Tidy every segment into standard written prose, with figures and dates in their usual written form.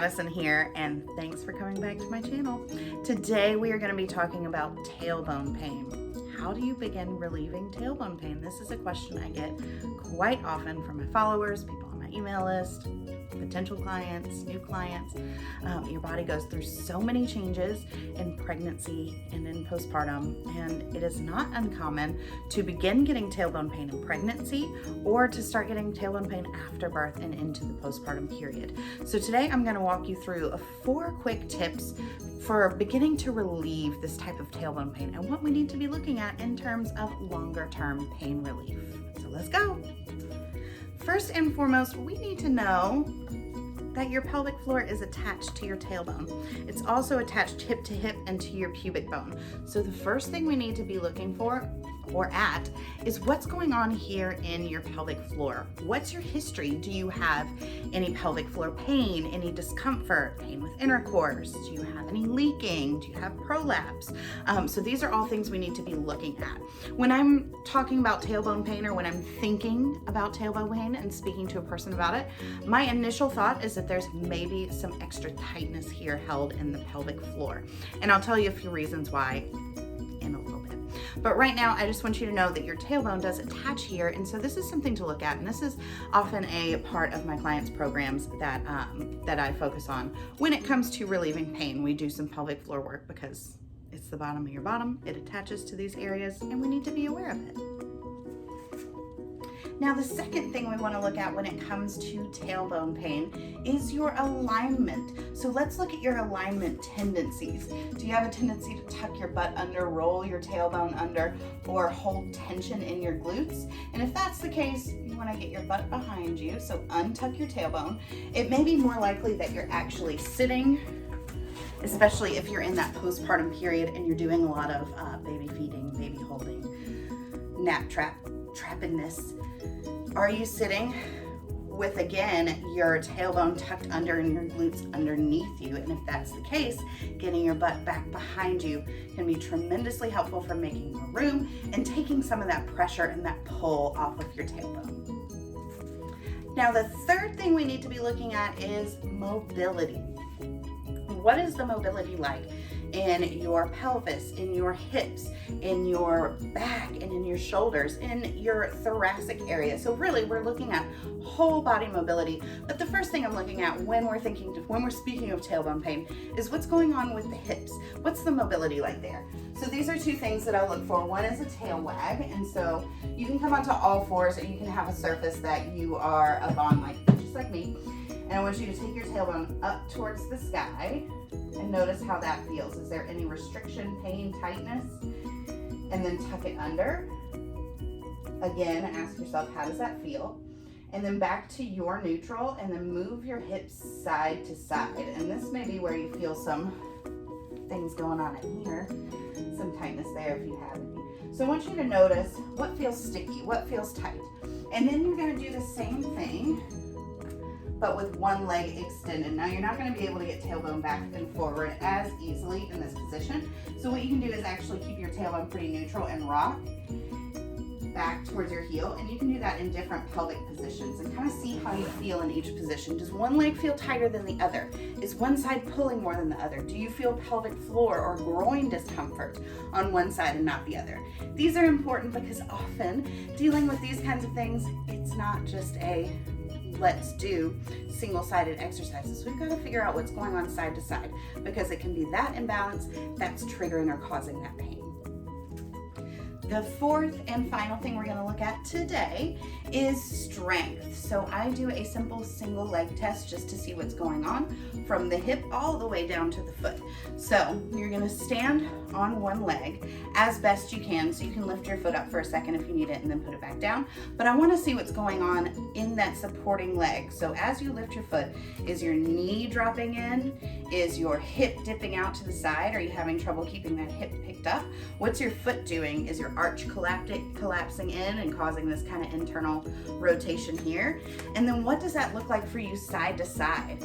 Madison here, and thanks for coming back to my channel. Today we are going to be talking about tailbone pain. How do you begin relieving tailbone pain? This is a question I get quite often from my followers, people on my email list, potential clients, new clients. Your body goes through so many changes in pregnancy and in postpartum, and it is not uncommon to begin getting tailbone pain in pregnancy or to start getting tailbone pain after birth and into the postpartum period. So today I'm going to walk you through 4 quick tips for beginning to relieve this type of tailbone pain and what we need to be looking at in terms of longer term pain relief. So let's go. First and foremost, we need to know that your pelvic floor is attached to your tailbone. It's also attached hip to hip and to your pubic bone. So the first thing we need to be looking for or at is what's going on here in your pelvic floor. What's your history? Do you have any pelvic floor pain, any discomfort, pain with intercourse? Do you have any leaking? Do you have prolapse? So these are all things we need to be looking at. When I'm talking about tailbone pain or when I'm thinking about tailbone pain and speaking to a person about it, my initial thought is that there's maybe some extra tightness here held in the pelvic floor. And I'll tell you a few reasons why in a little bit. But right now, I just want you to know that your tailbone does attach here, and so this is something to look at, and this is often a part of my clients' programs that I focus on. When it comes to relieving pain, we do some pelvic floor work because it's the bottom of your bottom, it attaches to these areas, and we need to be aware of it. Now, the second thing we want to look at when it comes to tailbone pain is your alignment. So let's look at your alignment tendencies. Do you have a tendency to tuck your butt under, roll your tailbone under, or hold tension in your glutes? And if that's the case, you want to get your butt behind you, so untuck your tailbone. It may be more likely that you're actually sitting, especially if you're in that postpartum period and you're doing a lot of baby feeding, baby holding, nap trappedness. Are you sitting with, again, your tailbone tucked under and your glutes underneath you? And if that's the case, getting your butt back behind you can be tremendously helpful for making more room and taking some of that pressure and that pull off of your tailbone. Now, the third thing we need to be looking at is mobility. What is the mobility like in your pelvis, in your hips, in your back, and in your shoulders, in your thoracic area? So really, we're looking at whole body mobility. But the first thing I'm looking at when we're speaking of tailbone pain is what's going on with the hips. What's the mobility like there? So these are 2 things that I look for. One is a tail wag, and so you can come onto all fours, or you can have a surface that you are up on, just like me. And I want you to take your tailbone up towards the sky and notice how that feels. Is there any restriction, pain, tightness? And then tuck it under. Again, ask yourself, how does that feel? And then back to your neutral, and then move your hips side to side. And this may be where you feel some things going on in here, some tightness there if you have any. So I want you to notice what feels sticky, what feels tight. And then you're going to do the same thing, but with one leg extended. Now, you're not going to be able to get tailbone back and forward as easily in this position. So what you can do is actually keep your tailbone pretty neutral and rock back towards your heel. And you can do that in different pelvic positions and kind of see how you feel in each position. Does one leg feel tighter than the other? Is one side pulling more than the other? Do you feel pelvic floor or groin discomfort on one side and not the other? These are important because often dealing with these kinds of things, it's not just a let's do single-sided exercises. We've got to figure out what's going on side to side because it can be that imbalance that's triggering or causing that pain. The fourth and final thing we're going to look at today is strength. So I do a simple single leg test just to see what's going on from the hip all the way down to the foot. So you're going to stand on one leg as best you can. So you can lift your foot up for a second if you need it and then put it back down. But I want to see what's going on in that supporting leg. So as you lift your foot, is your knee dropping in? Is your hip dipping out to the side? Are you having trouble keeping that hip picked up? What's your foot doing? Is your arch collapsing in and causing this kind of internal rotation here? And then what does that look like for you side to side?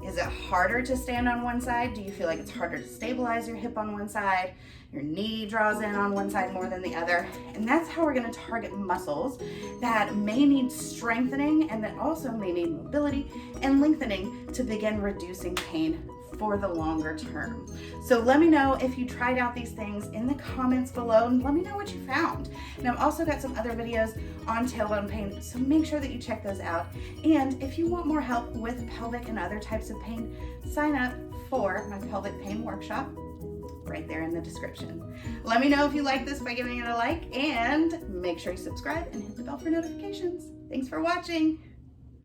Is it harder to stand on one side? Do you feel like it's harder to stabilize your hip on one side? Your knee draws in on one side more than the other. And that's how we're gonna target muscles that may need strengthening and that also may need mobility and lengthening to begin reducing pain for the longer term. So let me know if you tried out these things in the comments below, and let me know what you found. And I've also got some other videos on tailbone pain, so make sure that you check those out. And if you want more help with pelvic and other types of pain, sign up for my pelvic pain workshop right there in the description. Let me know if you like this by giving it a like, and make sure you subscribe and hit the bell for notifications. Thanks for watching.